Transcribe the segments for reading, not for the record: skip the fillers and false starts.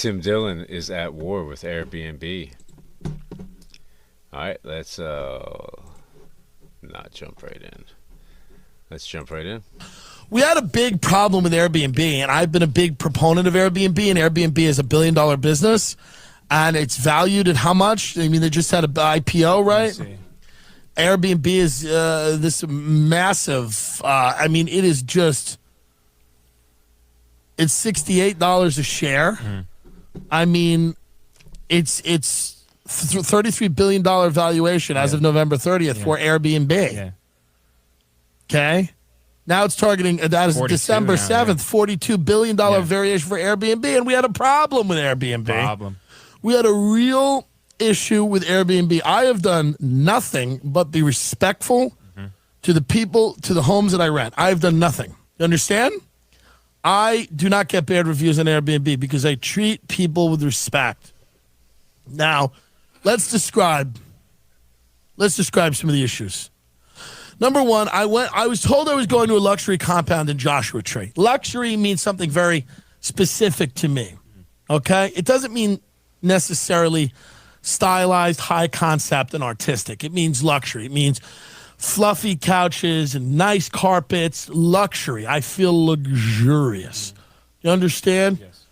Tim Dillon is at war with Airbnb. All right, let's not jump right in. Let's jump right in. We had a big problem with Airbnb, and I've been a big proponent of Airbnb, and Airbnb is $1 billion business, and it's valued at how much? I mean, they just had an IPO, right? Airbnb is this massive, I mean, it is just, it's $68 a share. I mean, it's $33 billion valuation as of November 30th for Airbnb. Yeah. Okay? Now it's targeting, that is December 7th, $42 billion variation for Airbnb, and we had a problem with Airbnb. We had a real issue with Airbnb. I have done nothing but be respectful to the people, to the homes that I rent. I have done nothing. You understand? I do not get bad reviews on Airbnb because I treat people with respect. Now, let's describe some of the issues. Number one, I was told I was going to a luxury compound in Joshua Tree. Luxury means something very specific to me, okay? It doesn't mean necessarily stylized, high concept, and artistic. It means luxury. It means fluffy couches and nice carpets, luxury. I feel luxurious. You understand? Yes.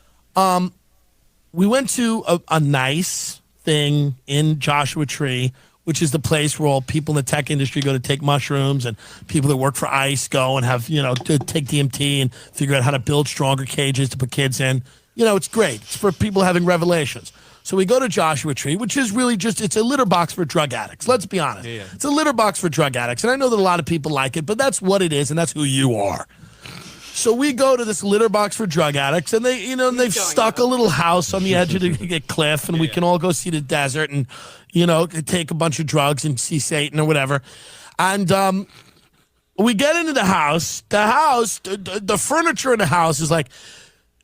We went to a nice thing in Joshua Tree, which is the place where all people in the tech industry go to take mushrooms, and people that work for ICE go and have, to take DMT and figure out how to build stronger cages to put kids in. It's great. It's for people having revelations. So we go to Joshua Tree, which is really it's a litter box for drug addicts. Let's be honest. Yeah. It's a litter box for drug addicts. And I know that a lot of people like it, but that's what it is, and that's who you are. So we go to this litter box for drug addicts, and they've stuck a little house on the edge of the cliff, and we can all go see the desert and, take a bunch of drugs and see Satan or whatever. And we get into the house. The furniture in the house is like,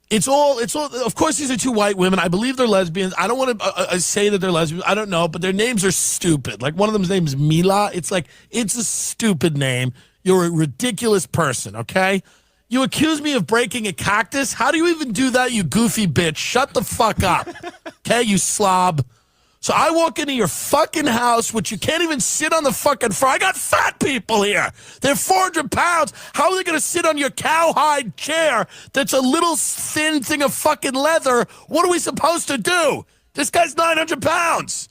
it's all, of course, these are two white women. I believe they're lesbians. I don't want to say that they're lesbians. I don't know, but their names are stupid. Like, one of them's name is Mila. It's a stupid name. You're a ridiculous person, okay? You accuse me of breaking a cactus? How do you even do that, you goofy bitch? Shut the fuck up, okay, you slob. So I walk into your fucking house, which you can't even sit on the fucking floor. I got fat people here. They're 400 pounds. How are they going to sit on your cowhide chair that's a little thin thing of fucking leather? What are we supposed to do? This guy's 900 pounds.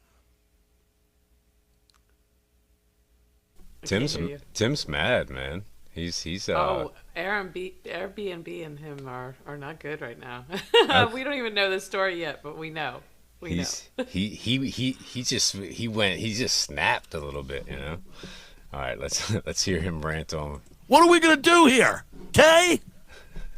Tim's mad, man. He's Airbnb and him are not good right now. We don't even know the story yet, but we know. He just snapped a little bit, All right, let's hear him rant on. What are we gonna do here? Okay?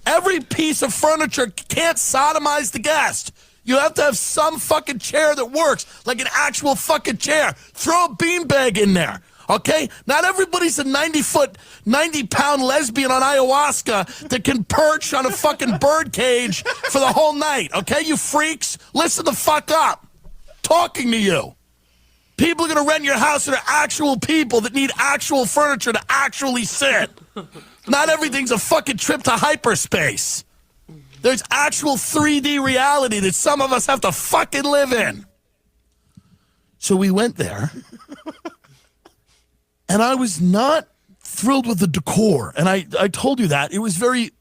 Every piece of furniture can't sodomize the guest. You have to have some fucking chair that works, like an actual fucking chair. Throw a beanbag in there. Okay? Not everybody's a 90-pound lesbian on ayahuasca that can perch on a fucking bird cage for the whole night. Okay, you freaks? Listen the fuck up. Talking to you. People are going to rent your house that are actual people that need actual furniture to actually sit. Not everything's a fucking trip to hyperspace. There's actual 3D reality that some of us have to fucking live in. So we went there. And I was not thrilled with the decor. And I told you that. It was very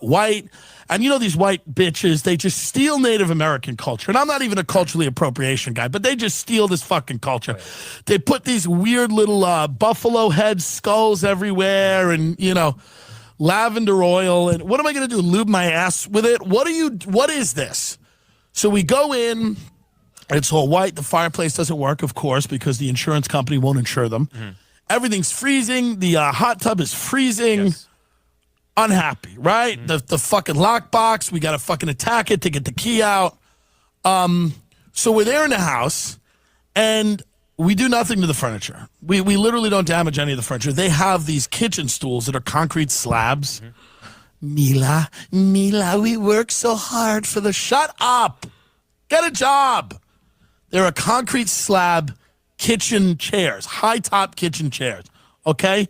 white. And these white bitches, they just steal Native American culture. And I'm not even a culturally appropriation guy, but they just steal this fucking culture. Right. They put these weird little buffalo head skulls everywhere and, lavender oil. And what am I going to do, lube my ass with it? What is this? So we go in. It's all white. The fireplace doesn't work, of course, because the insurance company won't insure them. Mm-hmm. Everything's freezing. The hot tub is freezing. Yes. Unhappy, right? Mm-hmm. The fucking lockbox. We got to fucking attack it to get the key out. So we're there in the house, and we do nothing to the furniture. We literally don't damage any of the furniture. They have these kitchen stools that are concrete slabs. Mm-hmm. Mila, we work so hard for the... Shut up. Get a job. They're a concrete slab kitchen chairs, high-top kitchen chairs, okay,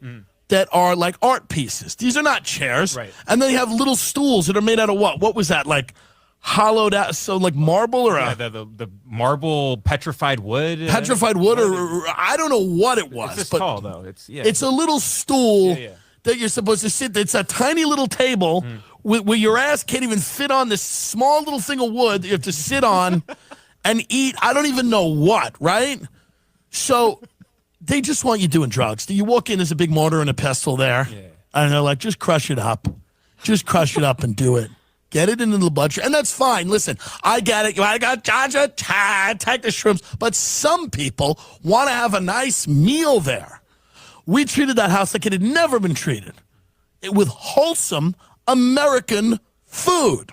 that are like art pieces. These are not chairs. Right. And then you have little stools that are made out of what? What was that, like hollowed out, so like marble or the marble petrified wood. Petrified wood, or I don't know what it was. It's just but tall though. It's a little stool Yeah. that you're supposed to sit. It's a tiny little table where your ass can't even fit on this small little thing of wood that you have to sit on and eat. I don't even know what, right? So they just want you doing drugs. You walk in, there's a big mortar and a pestle there. Yeah. And they're like, just crush it up. Just crush it up and do it. Get it into the bloodstream. And that's fine. Listen, I get it. I got take the shrooms. But some people want to have a nice meal there. We treated that house like it had never been treated. With wholesome American food.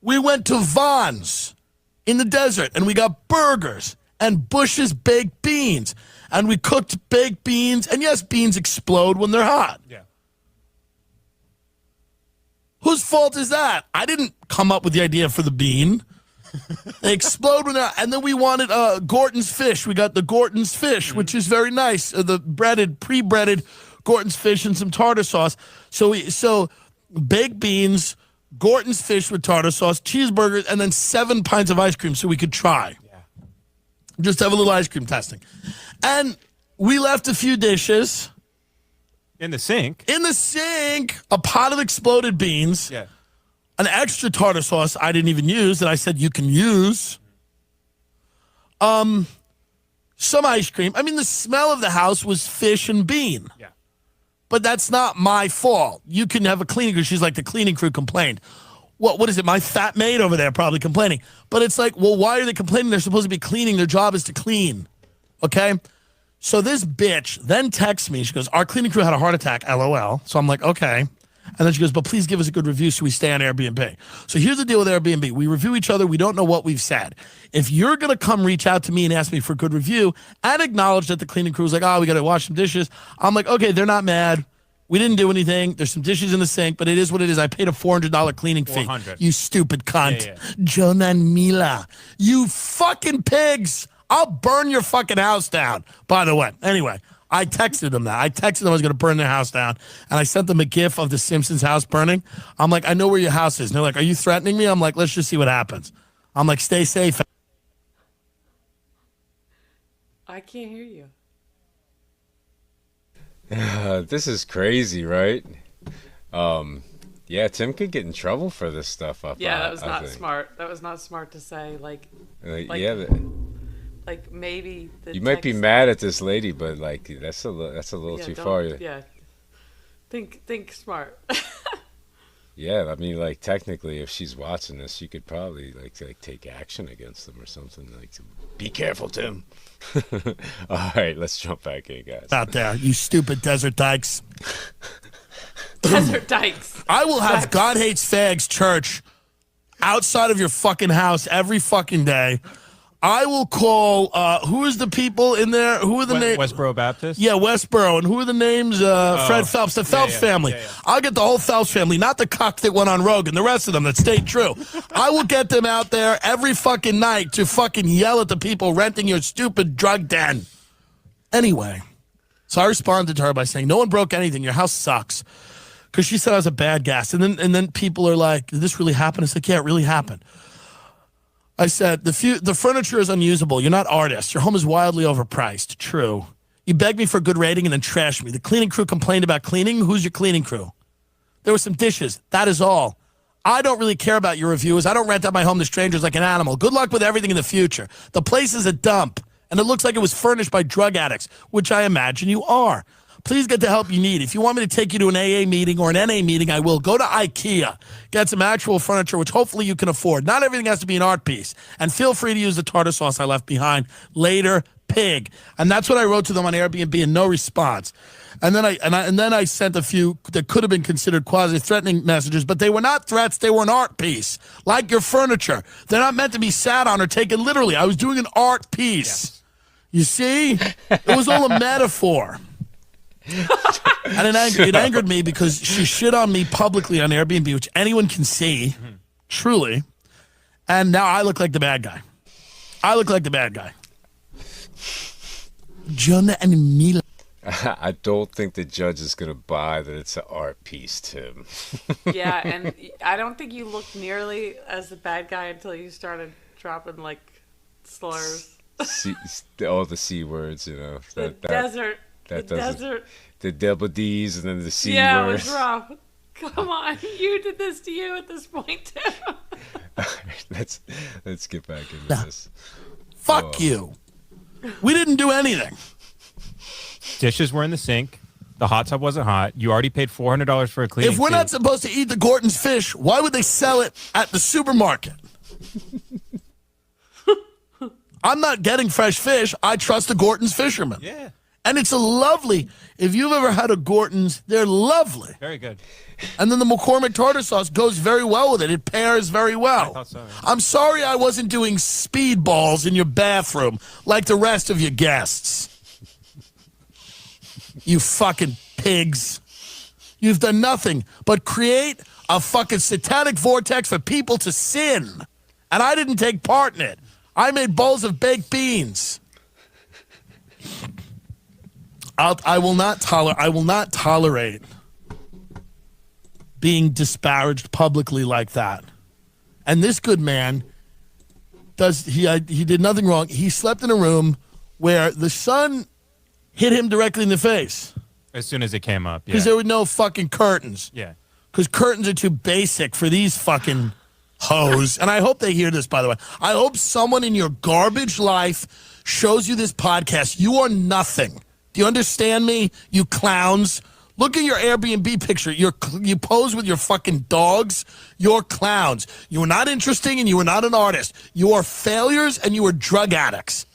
We went to Vaughn's in the desert, and we got burgers and Bush's baked beans. And we cooked baked beans. And yes, beans explode when they're hot. Yeah. Whose fault is that? I didn't come up with the idea for the bean. They explode when they're... And then we wanted Gorton's fish. We got the Gorton's fish, which is very nice. The pre-breaded Gorton's fish and some tartar sauce. So baked beans, Gorton's fish with tartar sauce, cheeseburgers, and then 7 pints of ice cream so we could try. Yeah. Just have a little ice cream testing. And we left a few dishes... In the sink, a pot of exploded beans, an extra tartar sauce I didn't even use that I said you can use, some ice cream. I mean, the smell of the house was fish and bean. Yeah. But that's not my fault. You can have a cleaning crew. She's like, the cleaning crew complained. What is it? My fat maid over there probably complaining. But it's like, well, why are they complaining? They're supposed to be cleaning. Their job is to clean. Okay? So this bitch then texts me. She goes, our cleaning crew had a heart attack, LOL. So I'm like, okay. And then she goes, but please give us a good review so we stay on Airbnb. So here's the deal with Airbnb. We review each other. We don't know what we've said. If you're going to come reach out to me and ask me for a good review and acknowledge that the cleaning crew is like, oh, we got to wash some dishes. I'm like, okay, they're not mad. We didn't do anything. There's some dishes in the sink, but it is what it is. I paid a $400 cleaning fee. 400. You stupid cunt. Yeah. Jonah and Mila. You fucking pigs. I'll burn your fucking house down, by the way. Anyway, I texted them that. I texted them I was going to burn their house down, and I sent them a gif of the Simpsons house burning. I'm like, I know where your house is. And they're like, are you threatening me? I'm like, let's just see what happens. I'm like, stay safe. I can't hear you. This is crazy, right? Yeah, Tim could get in trouble for this stuff. Yeah, that was not smart. That was not smart to say. Like maybe you might be mad at this lady, but like that's a little too far. Yeah, think smart. Yeah, I mean, like technically, if she's watching this, you could probably like take action against them or something. Like, be careful, Tim. All right, let's jump back in, guys. Out there, you stupid desert dykes. Desert dykes. I will have God Hates Fags church outside of your fucking house every fucking day. I will call, who is the people in there? Who are the names? Westboro Baptist? Yeah, Westboro. And who are the names? Fred Phelps, the Phelps family. Yeah. I'll get the whole Phelps family, not the cuck that went on Rogan, the rest of them that stayed true. I will get them out there every fucking night to fucking yell at the people renting your stupid drug den. Anyway, so I responded to her by saying, no one broke anything. Your house sucks. Because she said I was a bad guest. And then people are like, did this really happen? It's like, yeah, it really happened. I said, the furniture is unusable. You're not artists. Your home is wildly overpriced. True. You begged me for a good rating and then trashed me. The cleaning crew complained about cleaning. Who's your cleaning crew? There were some dishes. That is all. I don't really care about your reviews. I don't rent out my home to strangers like an animal. Good luck with everything in the future. The place is a dump, and it looks like it was furnished by drug addicts, which I imagine you are. Please get the help you need. If you want me to take you to an AA meeting or an NA meeting, I will. Go to IKEA. Get some actual furniture, which hopefully you can afford. Not everything has to be an art piece. And feel free to use the tartar sauce I left behind. Later, pig. And that's what I wrote to them on Airbnb, and no response. And then I sent a few that could have been considered quasi-threatening messages, but they were not threats. They were an art piece, like your furniture. They're not meant to be sat on or taken literally. I was doing an art piece. Yeah. You see? It was all a metaphor. And it angered me because she shit on me publicly on Airbnb, which anyone can see, truly. And now I look like the bad guy. Jonah and Mila. I don't think the judge is going to buy that it's an art piece, Tim. Yeah, and I don't think you looked nearly as the bad guy until you started dropping like slurs. All the C words, you know. The desert. The double D's and then the C yeah, word. it was rough. Come on, you did this to you at this point too. All right, let's get back into this. Fuck you. We didn't do anything. Dishes were in the sink. The hot tub wasn't hot. You already paid $400 for a cleaning. If we're not supposed to eat the Gorton's fish, why would they sell it at the supermarket? I'm not getting fresh fish. I trust the Gorton's fishermen. Yeah. And it's a lovely, if you've ever had a Gorton's, they're lovely. Very good. And then the McCormick tartar sauce goes very well with it. It pairs very well. I thought so, yeah. I'm sorry I wasn't doing speedballs in your bathroom like the rest of your guests. You fucking pigs. You've done nothing but create a fucking satanic vortex for people to sin. And I didn't take part in it. I made bowls of baked beans. I will not tolerate being disparaged publicly like that. And this good man he did nothing wrong. He slept in a room where the sun hit him directly in the face. As soon as it came up, yeah. Because there were no fucking curtains. Yeah. Because curtains are too basic for these fucking hoes. And I hope they hear this, by the way. I hope someone in your garbage life shows you this podcast. You are nothing. Do you understand me, you clowns? Look at your Airbnb picture. You pose with your fucking dogs. You're clowns. You are not interesting and you are not an artist. You are failures and you are drug addicts.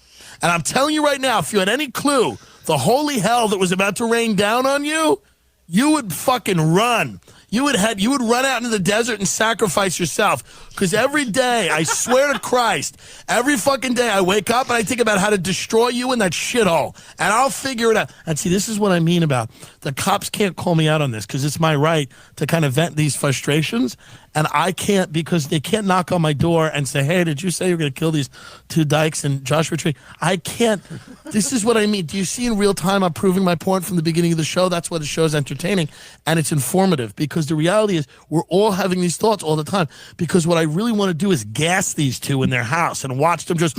And I'm telling you right now, if you had any clue the holy hell that was about to rain down on you, you would fucking run. You would run out into the desert and sacrifice yourself. Because every day, I swear to Christ, every fucking day I wake up and I think about how to destroy you in that shithole. And I'll figure it out. And see, this is what I mean about the cops can't call me out on this because it's my right to kind of vent these frustrations. And I can't because they can't knock on my door and say, hey, did you say you're going to kill these two dykes in Joshua Tree? I can't. This is what I mean. Do you see in real time I'm proving my point from the beginning of the show? That's why the show's entertaining and it's informative because the reality is we're all having these thoughts all the time because what I really want to do is gas these two in their house and watch them just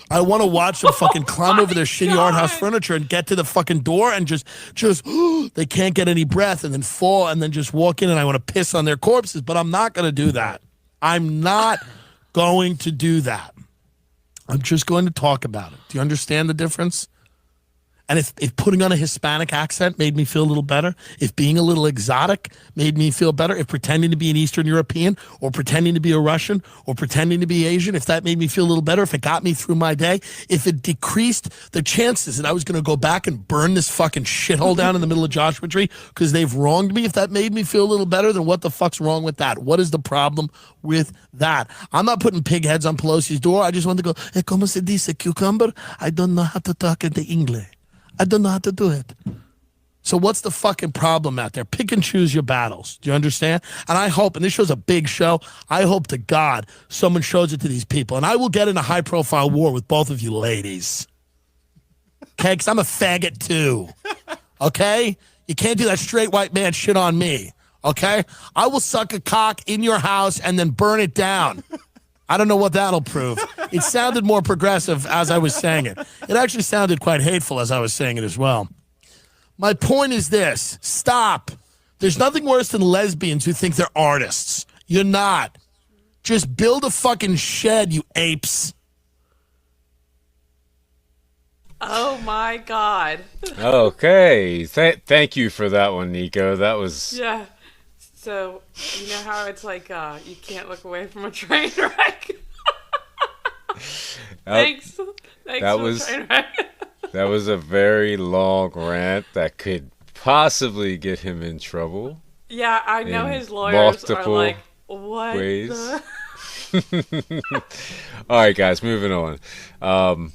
I want to watch them fucking climb over their shitty art house furniture and get to the fucking door and just they can't get any breath and then fall and then just walk in and I want to piss on their corpses, but I'm not going to do that. I'm not going to do that. I'm just going to talk about it. Do you understand the difference? And if putting on a Hispanic accent made me feel a little better, if being a little exotic made me feel better, if pretending to be an Eastern European or pretending to be a Russian or pretending to be Asian, if that made me feel a little better, if it got me through my day, if it decreased the chances that I was going to go back and burn this fucking shithole down in the middle of Joshua Tree because they've wronged me, if that made me feel a little better, then what the fuck's wrong with that? What is the problem with that? I'm not putting pig heads on Pelosi's door. I just want to go, hey, como se dice cucumber? I don't know how to talk in the English. I don't know how to do it. So what's the fucking problem out there? Pick and choose your battles. Do you understand? And I hope, and this show's a big show, I hope to God someone shows it to these people. And I will get in a high-profile war with both of you ladies. Okay? Because I'm a faggot too. Okay? You can't do that straight white man shit on me. Okay? I will suck a cock in your house and then burn it down. I don't know what that'll prove. It sounded more progressive as I was saying it. It actually sounded quite hateful as I was saying it as well. My point is this. Stop. There's nothing worse than lesbians who think they're artists. You're not. Just build a fucking shed, you apes. Oh, my God. Okay. Thank you for that one, Nico. That was... Yeah. So, you know how it's like you can't look away from a train wreck? Thanks. That was train wreck. That was a very long rant that could possibly get him in trouble. Yeah, I know his lawyers are like, what ways. All right, guys, moving on.